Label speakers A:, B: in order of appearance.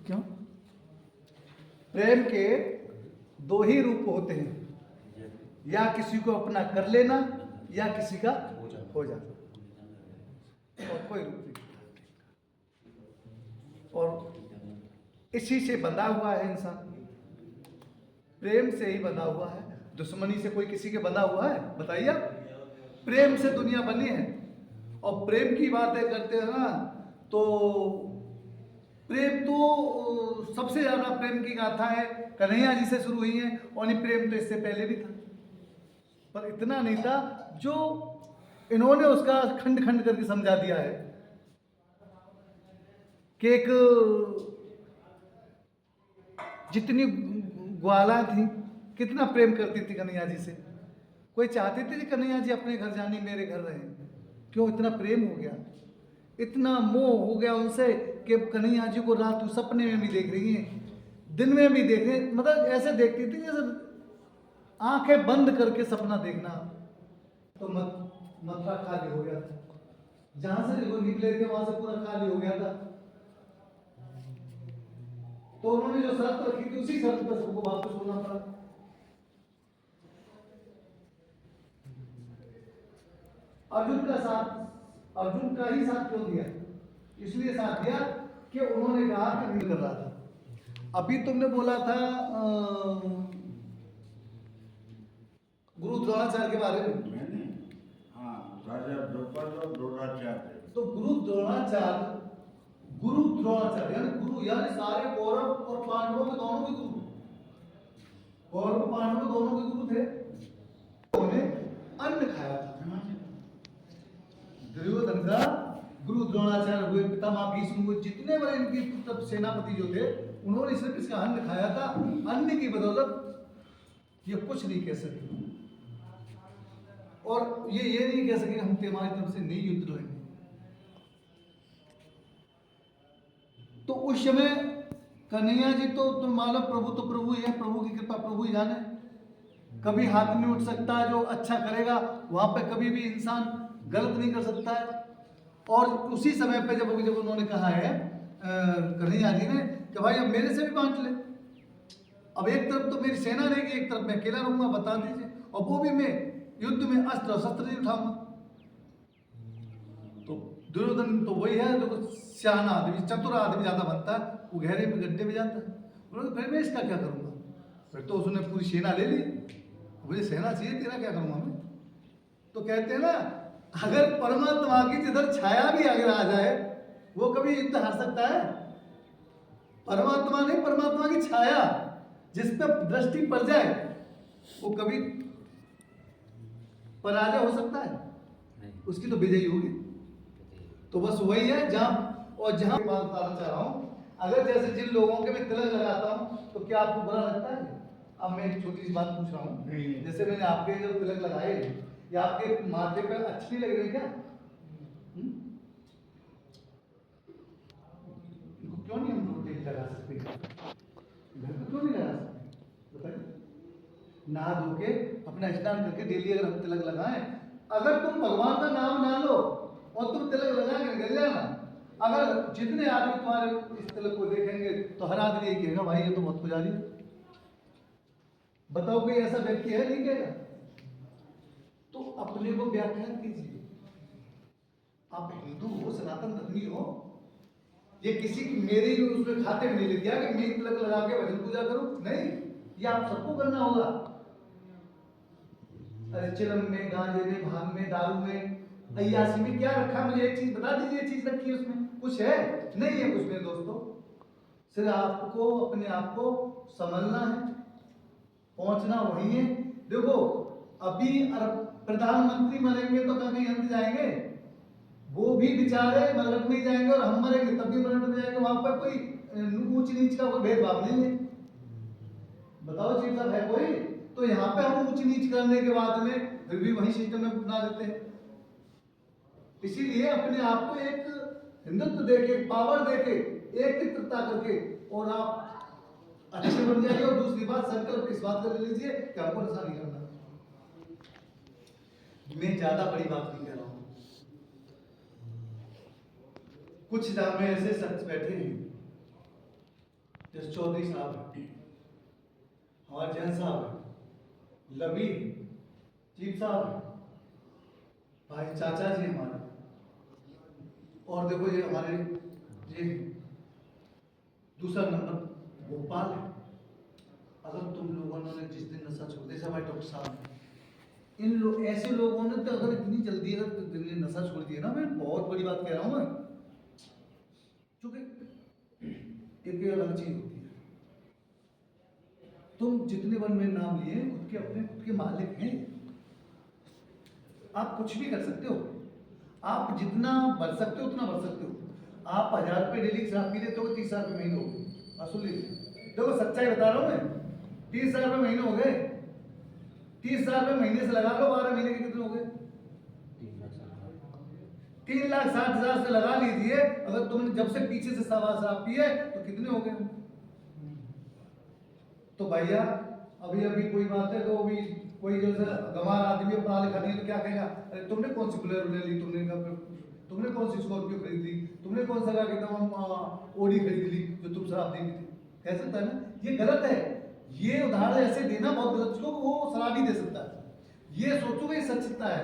A: क्यों? प्रेम के दो ही रूप होते हैं, या किसी को अपना कर लेना या किसी का हो जाना, और कोई रूप नहीं। और इसी से बंधा हुआ है इंसान, प्रेम से ही बंधा हुआ है। दुश्मनी से कोई किसी के बंधा हुआ है? बताइए। प्रेम से दुनिया बनी है। और प्रेम की बातें करते हैं ना, तो प्रेम तो सबसे ज्यादा प्रेम की गाथा है कन्हैया जी से शुरू हुई है, और नहीं प्रेम तो इससे पहले भी था, पर इतना नहीं था जो इन्होंने उसका खंड खंड करके समझा दिया है कि एक जितनी ग्वाला थी कितना प्रेम करती थी कन्हैया जी से, कोई चाहती थी कि कन्हैया जी अपने घर जाने मेरे घर रहे, क्यों? इतना प्रेम हो गया, इतना मोह हो गया उनसे कि कन्हैया जी को रात को सपने में भी देख रही है, दिन में भी देख रही, मतलब ऐसे देखती थी जैसे आंखें बंद करके सपना देखना। तो मथुरा खाली हो गया था, जहां से वो निकले थे वहां से पूरा खाली हो गया था। तो उन्होंने जो शर्त रखी थी उसी शर्त पर सबको वापस होना पड़ा। अर्जुन का साथ, अर्जुन का ही साथ क्यों दिया? इसलिए साथ दिया कि उन्होंने कहा कि नहीं कर रहा था। अभी तुमने बोला था गुरु द्रोणाचार्य के बारे में।
B: हाँ, राजा द्रौपद और द्रोणाचार्य।
A: तो गुरु द्रोणाचार्य, गुरु द्रोणाचार्य यानी गुरु, यानी सारे कौरव और पांडवों के दोनों के गुरु, कौरव पांडव दोनों के गुरु थे। उन्होंने अन्न खाया था। दुर्योधन का गुरु द्रोणाचार्य हुए, पितामह भीष्म हुए, जितने बड़े इनके पुत्र सेनापति जो थे, उन्होंने सिर्फ इसका अन्न खाया था। अन्न की बदौलत ये कुछ नहीं कह सके, और ये नहीं कह सके हम तुम्हारी तरफ से नहीं युद्ध लड़ेंगे। तो उस समय कन्हैया जी तो तुम मानो प्रभु तो प्रभु ही है, प्रभु की कृपा प्रभु ही जाने, कभी हाथ नहीं उठ सकता जो अच्छा करेगा वहां पे, कभी भी इंसान गलत नहीं कर सकता है। और उसी समय पे जब उन्होंने कहा है कन्हैया जी ने कि भाई अब मेरे से भी बांट ले, अब एक तरफ तो मेरी सेना रहेगी, एक तरफ मैं अकेला रहूंगा, बता दीजिए, और वो भी मैं युद्ध में अस्त्र और शस्त्र नहीं उठाऊंगा। तो दुर्योधन तो वही है जो सियाना आदमी, चतुर आदमी ज्यादा बनता है, वो गहरे में गड्ढे में जाता है। उन्होंने फिर मैं इसका क्या करूंगा? फिर तो उसने पूरी सेना ले ली, मुझे सेना चाहिए, तेरा क्या करूंगा मैं? तो कहते हैं ना, अगर परमात्मा की जिधर छाया भी अगर आ जाए, वो कभी युद्ध हार सकता है? परमात्मा नहीं, परमात्मा की छाया जिस पे दृष्टि पड़ जाए वो कभी पराजय हो सकता है? उसकी तो विजयी होगी। तो बस वही है जहां, और जहां बात बताना चाह रहा हूं, अगर जैसे जिन लोगों के मैं तिलक लगाता हूं तो क्या आपको बुरा लगता है? अब मैं एक छोटी सी बात पूछ रहा हूं, जैसे मैंने आपके जो तिलक लगाए, या आपके माथे पे अच्छी लग रही क्या? इनको क्यों नहीं हम लोग लगा सकते? घर पे क्यों नहीं लगा सकते? बताइए। नहा धो के अपना स्नान करके डेली अगर हम तिलक लगाएं, अगर तुम भगवान का नाम ना लो और तुम तिलक लगा के निकल जाना, अगर जितने आदमी तुम्हारे इस तिलक को देखेंगे तो हर आदमी यही कहेगा भाई ये तो बहुत पुजारी है। बताओ कोई ऐसा व्यक्ति है? नहीं कहेगा। तो अपने को व्याख्यान कीजिए, आप हिंदू हो, सनातन धर्मी हो, ये किसी की मेरी उसमें खाते में नहीं लिख दिया कि मैं तिलक लगा के भजन पूजा करूं, नहीं, ये आप सबको करना होगा। अरे चिलम में, गांजे में, भांग में, दारू में, अय्यासी में क्या रखा? मुझे एक चीज बता दीजिए, चीज रखी है उसमें? कुछ है? नहीं है कुछ मेरे दोस्तों। सिर्फ आपको अपने आप को संभलना है, पहुंचना वही है। देखो अभी प्रधानमंत्री मरेंगे तो कहीं अंत जाएंगे, वो भी बेचारे मरकट में जाएंगे, और हम मरेंगे तब भी मरकट में जाएंगे। वहां पर कोई ऊंच नीच का कोई भेदभाव नहीं है। बताओ चीफ साहब, है कोई? तो यहाँ पे हम ऊंच नीच करने के बाद में फिर भी वही सिस्टम में अपना लेते हैं। इसीलिए अपने आप को एक हिंदुत्व देके, पावर देके, एकत्रितता करके, और आप अच्छे बन जाइए। और दूसरी बात, संकल्प इस बात कर लीजिए कि हमको नशा नहीं करना। मैं ज्यादा बड़ी बात नहीं कह रहा हूं, कुछ दामे ऐसे शख्स बैठे हैं जैसे चौधरी साहब है, हमारे जैन साहब है, लवी चीफ साहब है, भाई चाचा जी हमारे, और देखो ये हमारे ये दूसरा नंबर भोपाल है। अगर तुम लोगों ने जिस दिन नशा छोड़ दिया, भाई डॉक्टर साहब, इन ऐसे लोगों ने तो अगर इतनी जल्दी अगर दिल्ली नशा छोड़ दिया ना, मैं बहुत बड़ी बात कह रहा हूँ मैं, क्योंकि एक अलग चीज होती है। तुम जितने वन में नाम लिए खुद के अपने खुद के मालिक हैं, आप कुछ भी कर सकते हो, आप जितना भर सकते हो उतना भर सकते हो। आप 1000 रुपये डेली की शराब पी लेते हो, 30,000 रुपये महीने हो गए, असुल लीजिए। देखो सच्चाई बता रहा हूँ मैं, 30,000 रुपये महीने हो गए, 30,000 रुपये महीने से लगा लो, 12 महीने के कितने हो गए? 3,60,000 से लगा लीजिए। अगर तुमने जब से पीछे से शराब पी है तो कितने हो गए? तो भैया अभी अभी कोई बात है तो अभी कोई जैसे गंवार आदमी पढ़ा लिखा नहीं है तो क्या कहेगा, अरे तुमने कौन सी बुलेरो ले ली, तुमने कौन सी स्कॉर्पियो खरीद ली, तुमने कौन सा एकदम ओडी खरीद ली जो तुम शराब देंगे थी? कह सकता है ना, ये गलत है। ये उदाहरण ऐसे देना बहुत गलत, वो शराबी दे सकता है। ये सोचो ये सच्चता है।